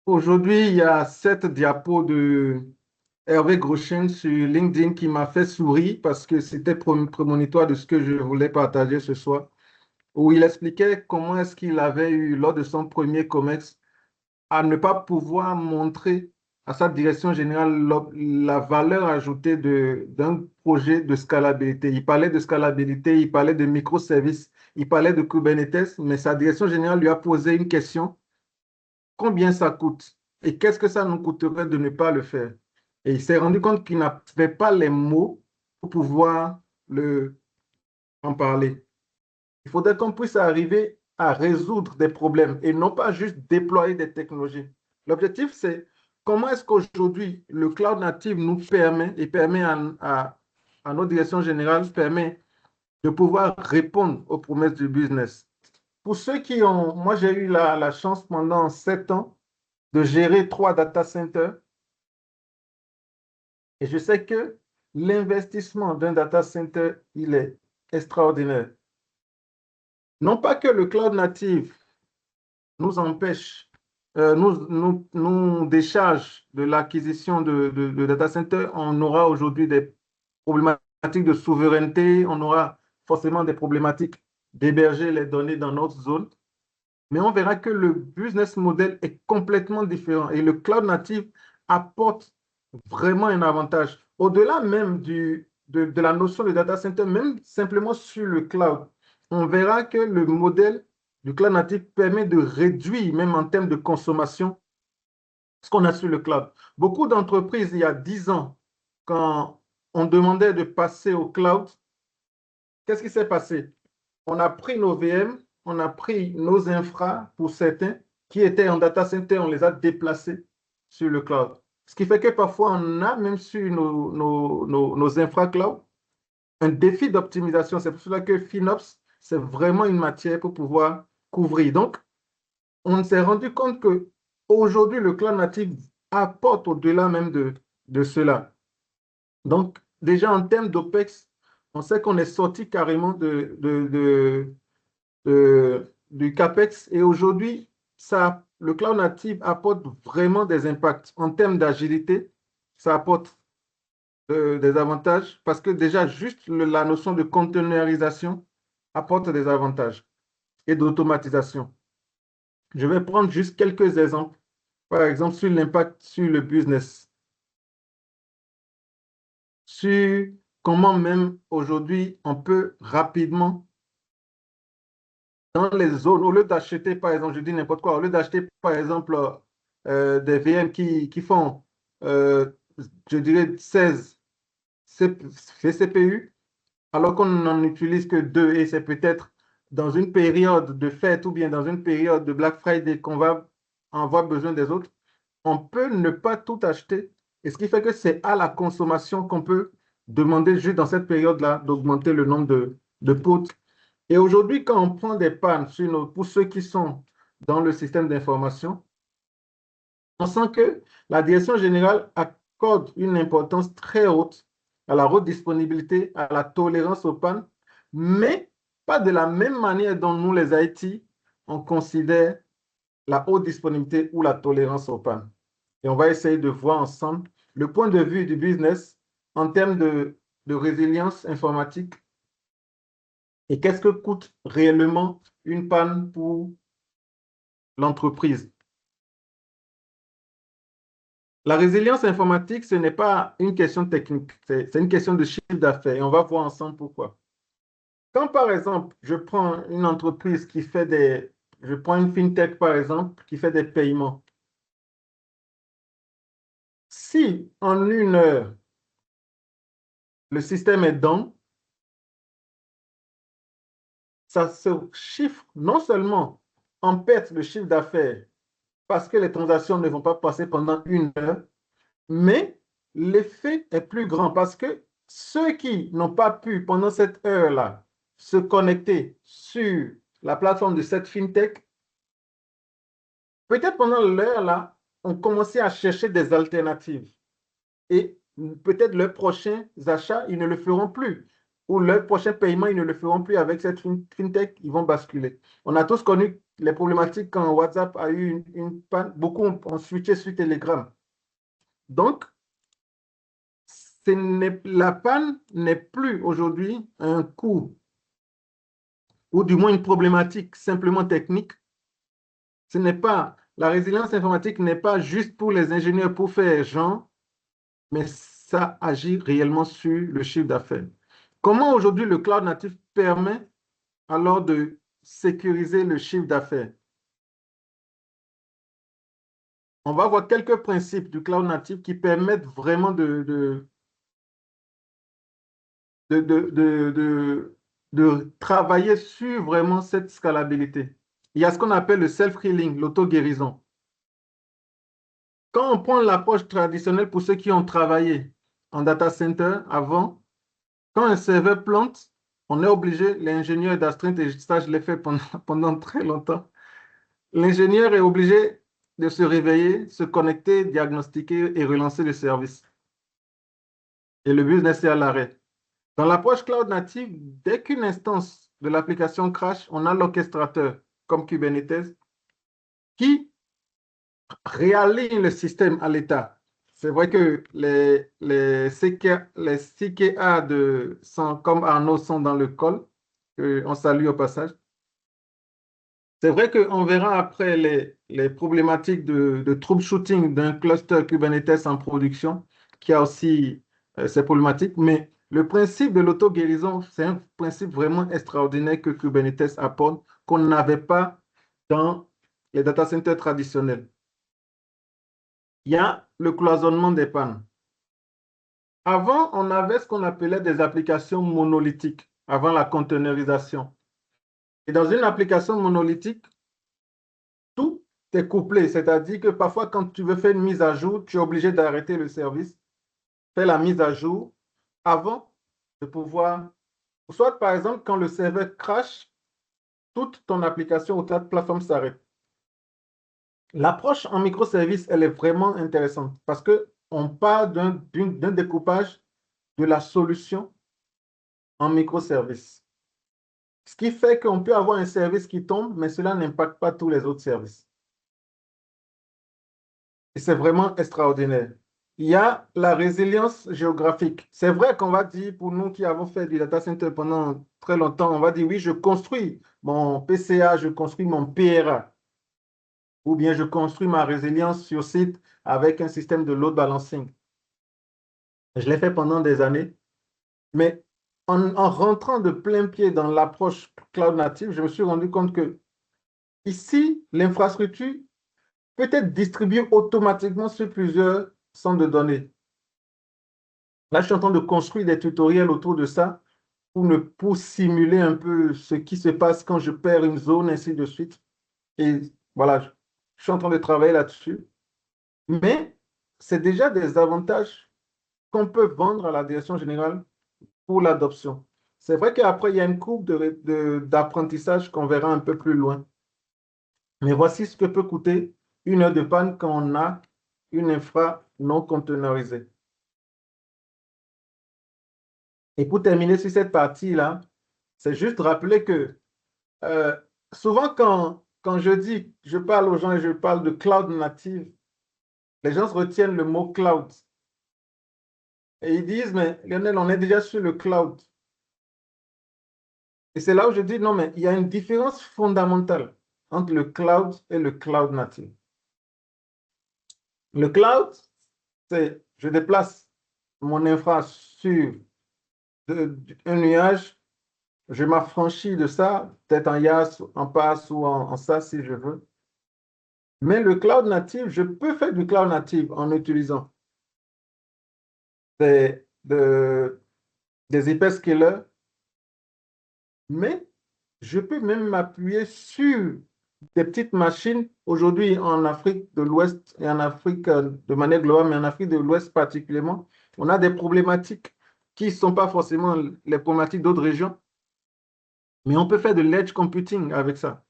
Aujourd'hui, il y a cette diapo de Hervé Groschen sur LinkedIn qui m'a fait sourire parce que c'était prémonitoire de ce que je voulais partager ce soir, où il expliquait comment est-ce qu'il avait eu, lors de son premier COMEX, à ne pas pouvoir montrer à sa direction générale la valeur ajoutée d'un projet de scalabilité. Il parlait de scalabilité, il parlait de microservices, il parlait de Kubernetes, mais sa direction générale lui a posé une question: combien ça coûte et qu'est-ce que ça nous coûterait de ne pas le faire? Et il s'est rendu compte qu'il n'avait pas les mots pour pouvoir en parler. Il faudrait qu'on puisse arriver à résoudre des problèmes et non pas juste déployer des technologies. L'objectif, c'est comment est-ce qu'aujourd'hui le cloud native nous permet et permet à notre direction générale, permet de pouvoir répondre aux promesses du business. Pour ceux qui ont, moi j'ai eu la chance pendant 7 ans de gérer 3 data centers. Et je sais que l'investissement d'un data center, il est extraordinaire. Non pas que le cloud native nous empêche, nous décharge de l'acquisition de data center. On aura aujourd'hui des problématiques de souveraineté, on aura forcément des problématiques d'héberger les données dans notre zone. Mais on verra que le business model est complètement différent et le cloud native apporte vraiment un avantage. Au-delà même de la notion de data center, même simplement sur le cloud, on verra que le modèle du cloud native permet de réduire, même en termes de consommation, ce qu'on a sur le cloud. Beaucoup d'entreprises, il y a 10 ans, quand on demandait de passer au cloud, qu'est-ce qui s'est passé? On a pris nos VM, on a pris nos infras pour certains qui étaient en data center, on les a déplacés sur le cloud. Ce qui fait que parfois, on a même sur nos infra cloud un défi d'optimisation. C'est pour cela que FinOps, c'est vraiment une matière pour pouvoir couvrir. Donc, on s'est rendu compte que aujourd'hui, le cloud natif apporte au-delà même de cela. Donc, déjà en termes d'OPEX, on sait qu'on est sorti carrément du CAPEX. Et aujourd'hui, le cloud native apporte vraiment des impacts. En termes d'agilité, ça apporte des avantages parce que déjà, juste la notion de containerisation apporte des avantages et d'automatisation. Je vais prendre juste quelques exemples. Par exemple, sur l'impact sur le business, sur comment même aujourd'hui on peut rapidement dans les zones, au lieu d'acheter, par exemple, je dis n'importe quoi, au lieu d'acheter, par exemple, des VM qui font, euh, je dirais, 16 CPU, alors qu'on n'en utilise que 2 et c'est peut-être dans une période de fête ou bien dans une période de Black Friday qu'on va avoir besoin des autres, on peut ne pas tout acheter. Et ce qui fait que c'est à la consommation qu'on peut demander juste dans cette période-là d'augmenter le nombre de pots. Et aujourd'hui, quand on prend des pannes pour ceux qui sont dans le système d'information, on sent que la direction générale accorde une importance très haute à la haute disponibilité, à la tolérance aux pannes, mais pas de la même manière dont nous, les IT, on considère la haute disponibilité ou la tolérance aux pannes. Et on va essayer de voir ensemble le point de vue du business en termes de résilience informatique et qu'est-ce que coûte réellement une panne pour l'entreprise. La résilience informatique, ce n'est pas une question technique, c'est une question de chiffre d'affaires et on va voir ensemble pourquoi. Quand par exemple, je prends une entreprise je prends une fintech par exemple, qui fait des paiements. Si en 1 heure, le système est down, ça se chiffre non seulement en perte de chiffre d'affaires parce que les transactions ne vont pas passer pendant 1 heure, mais l'effet est plus grand parce que ceux qui n'ont pas pu, pendant cette heure-là, se connecter sur la plateforme de cette fintech, peut-être pendant l'heure-là, ont commencé à chercher des alternatives. Et peut-être leurs prochains achats, ils ne le feront plus. Ou leurs prochains paiements, ils ne le feront plus avec cette fintech, ils vont basculer. On a tous connu les problématiques quand WhatsApp a eu une panne, beaucoup ont switché sur Telegram. Donc, la panne n'est plus aujourd'hui un coût ou du moins une problématique simplement technique. Ce n'est pas, la résilience informatique n'est pas juste pour les ingénieurs pour faire genre, mais ça agit réellement sur le chiffre d'affaires. Comment aujourd'hui le cloud natif permet alors de sécuriser le chiffre d'affaires? On va voir quelques principes du cloud natif qui permettent vraiment de travailler sur vraiment cette scalabilité. Il y a ce qu'on appelle le self-healing, l'auto-guérison. Quand on prend l'approche traditionnelle pour ceux qui ont travaillé en data center avant, quand un serveur plante, on est obligé, l'ingénieur d'astreinte, et ça je l'ai fait pendant très longtemps, l'ingénieur est obligé de se réveiller, se connecter, diagnostiquer et relancer le service. Et le business est à l'arrêt. Dans l'approche cloud native, dès qu'une instance de l'application crash, on a l'orchestrateur comme Kubernetes qui réaligne le système à l'état. C'est vrai que les CKA comme Arnaud sont dans le call, on salue au passage. C'est vrai qu'on verra après les problématiques de troubleshooting d'un cluster Kubernetes en production, qui a aussi ces problématiques, mais le principe de l'auto-guérison, c'est un principe vraiment extraordinaire que Kubernetes apporte, qu'on n'avait pas dans les data centers traditionnels. Il y a le cloisonnement des pannes. Avant, on avait ce qu'on appelait des applications monolithiques, avant la containerisation. Et dans une application monolithique, tout est couplé, c'est-à-dire que parfois, quand tu veux faire une mise à jour, tu es obligé d'arrêter le service, faire la mise à jour avant de pouvoir, soit par exemple, quand le serveur crash, toute ton application ou ta plateforme s'arrête. L'approche en microservice, elle est vraiment intéressante parce qu'on part d'un découpage de la solution en microservice. Ce qui fait qu'on peut avoir un service qui tombe, mais cela n'impacte pas tous les autres services. Et c'est vraiment extraordinaire. Il y a la résilience géographique. C'est vrai qu'on va dire, pour nous qui avons fait du data center pendant très longtemps, on va dire, oui, je construis mon PCA, je construis mon PRA, ou bien je construis ma résilience sur site avec un système de load balancing. Je l'ai fait pendant des années, mais en rentrant de plein pied dans l'approche cloud native, je me suis rendu compte que ici, l'infrastructure peut être distribuée automatiquement sur plusieurs centres de données. Là, je suis en train de construire des tutoriels autour de ça pour simuler un peu ce qui se passe quand je perds une zone, ainsi de suite. Et voilà, je suis en train de travailler là-dessus. Mais c'est déjà des avantages qu'on peut vendre à la direction générale pour l'adoption. C'est vrai qu'après, il y a une courbe d'apprentissage qu'on verra un peu plus loin. Mais voici ce que peut coûter une heure de panne quand on a une infra non containerisée. Et pour terminer sur cette partie-là, c'est juste rappeler que euh, souvent quand je dis, je parle aux gens et je parle de cloud native, les gens se retiennent le mot cloud. Et ils disent, mais Lionel, on est déjà sur le cloud. Et c'est là où je dis, non, mais il y a une différence fondamentale entre le cloud et le cloud native. Le cloud, c'est je déplace mon infra sur un nuage, je m'affranchis de ça, peut-être en IaaS, en PaaS ou en SaaS si je veux. Mais le cloud native, je peux faire du cloud native en utilisant des, de- des hyperscalers, mais je peux même m'appuyer sur des petites machines. Aujourd'hui, en Afrique de l'Ouest et en Afrique de manière globale, mais en Afrique de l'Ouest particulièrement, on a des problématiques qui ne sont pas forcément les problématiques d'autres régions, mais on peut faire de l'edge computing avec ça.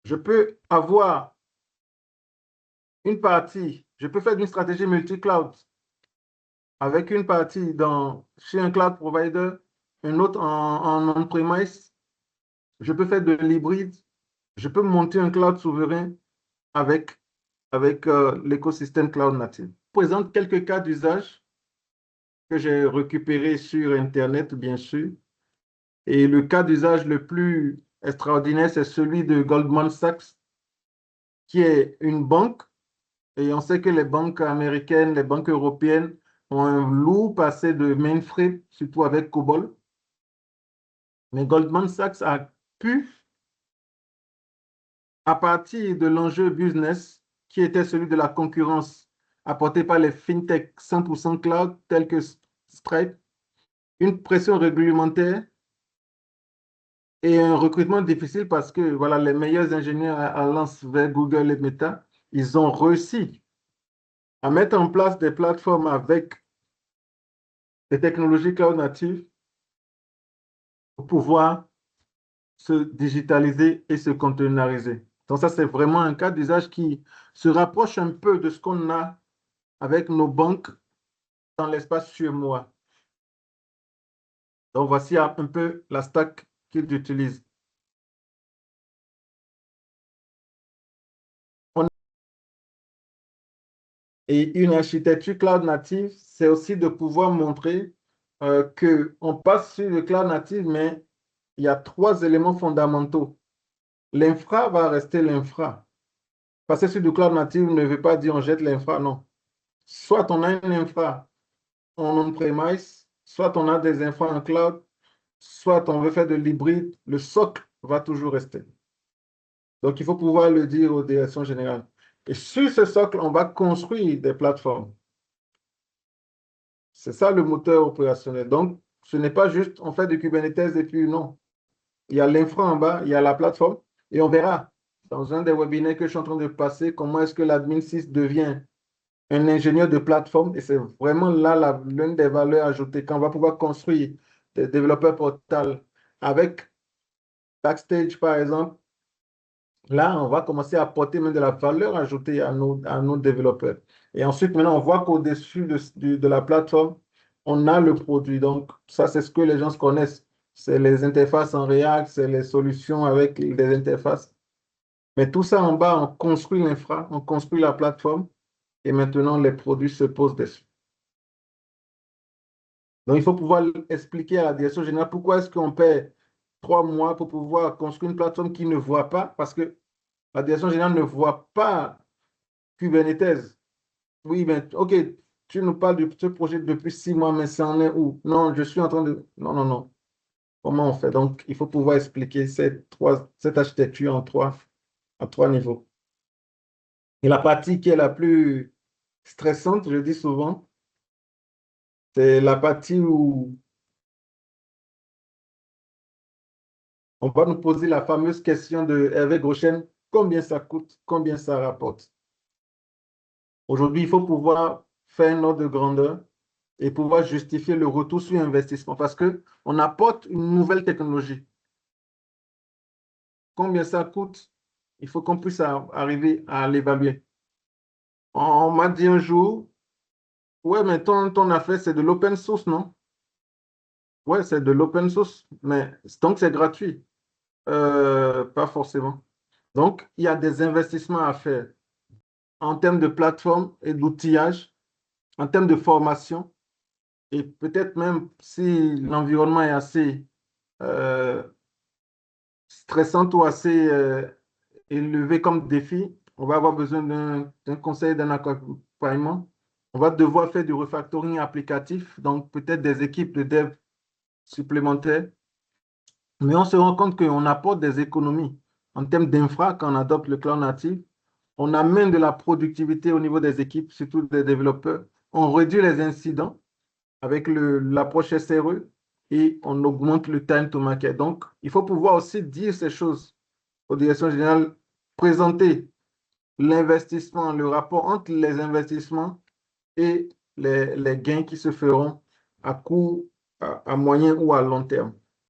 Je peux avoir une partie, je peux faire une stratégie multi-cloud avec une partie chez un cloud provider, une autre en on-premise je peux faire de l'hybride, je peux monter un cloud souverain avec, l'écosystème cloud native. Je présente quelques cas d'usage que j'ai récupérés sur Internet, bien sûr. Et le cas d'usage le plus extraordinaire, c'est celui de Goldman Sachs, qui est une banque. Et on sait que les banques américaines, les banques européennes ont un lourd passé de mainframe, surtout avec COBOL. Mais Goldman Sachs a pu, à partir de l'enjeu business, qui était celui de la concurrence apportée par les fintech 100% cloud, tels que Stripe, une pression réglementaire et un recrutement difficile parce que voilà, les meilleurs ingénieurs alliance vers Google et Meta, ils ont réussi à mettre en place des plateformes avec des technologies cloud natives pour pouvoir se digitaliser et se containeriser. Donc ça, c'est vraiment un cas d'usage qui se rapproche un peu de ce qu'on a avec nos banques dans l'espace sur moi. Donc voici un peu la stack qu'ils utilisent. Et une architecture cloud native, c'est aussi de pouvoir montrer qu'on passe sur le cloud native, mais il y a trois éléments fondamentaux. L'infra va rester l'infra. Passer sur du cloud native ne veut pas dire on jette l'infra, non. Soit on a une infra en on-premise, soit on a des infras en cloud, soit on veut faire de l'hybride, le socle va toujours rester. Donc, il faut pouvoir le dire aux directions générales. Et sur ce socle, on va construire des plateformes. C'est ça le moteur opérationnel. Donc, ce n'est pas juste on fait du Kubernetes et puis non. Il y a l'infra en bas, il y a la plateforme et on verra dans un des webinaires que je suis en train de passer comment est-ce que l'admin 6 devient un ingénieur de plateforme. Et c'est vraiment là l'une des valeurs ajoutées quand on va pouvoir construire des développeurs portales avec Backstage, par exemple. Là, on va commencer à apporter même de la valeur ajoutée à nos développeurs. Et ensuite, maintenant, on voit qu'au-dessus de la plateforme, on a le produit. Donc, ça, c'est ce que les gens se connaissent. C'est les interfaces en React, c'est les solutions avec des interfaces. Mais tout ça en bas, on construit l'infra, on construit la plateforme et maintenant, les produits se posent dessus. Donc, il faut pouvoir expliquer à la direction générale pourquoi est-ce qu'on paie 3 mois pour pouvoir construire une plateforme qui ne voit pas, parce que la direction générale ne voit pas Kubernetes. Oui, mais OK, tu nous parles de ce projet depuis 6 mois, mais ça en est où? Non, je suis en train de... Non, non, non. Comment on fait? Donc, il faut pouvoir expliquer cette architecture à trois niveaux. Et la partie qui est la plus stressante, je dis souvent, c'est la partie où on va nous poser la fameuse question de Hervé Groschen, combien ça coûte, combien ça rapporte. Aujourd'hui, il faut pouvoir faire un ordre de grandeur et pouvoir justifier le retour sur investissement parce qu'on apporte une nouvelle technologie. Combien ça coûte? Il faut qu'on puisse arriver à l'évaluer. On m'a dit un jour, ouais, mais ton affaire, c'est de l'open source, non? Ouais, c'est de l'open source, mais donc c'est gratuit. Pas forcément. Donc, il y a des investissements à faire en termes de plateforme et d'outillage, en termes de formation, et peut-être même si l'environnement est assez euh, stressant ou assez élevé comme défi, on va avoir besoin d'un conseil, d'un accompagnement. On va devoir faire du refactoring applicatif, donc peut-être des équipes de dev supplémentaires. Mais on se rend compte qu'on apporte des économies en termes d'infra quand on adopte le cloud natif. On amène de la productivité au niveau des équipes, surtout des développeurs. On réduit les incidents avec l'approche SRE et on augmente le time to market. Donc, il faut pouvoir aussi dire ces choses aux directions générales, présenter l'investissement, le rapport entre les investissements et les gains qui se feront à court, à moyen ou à long terme.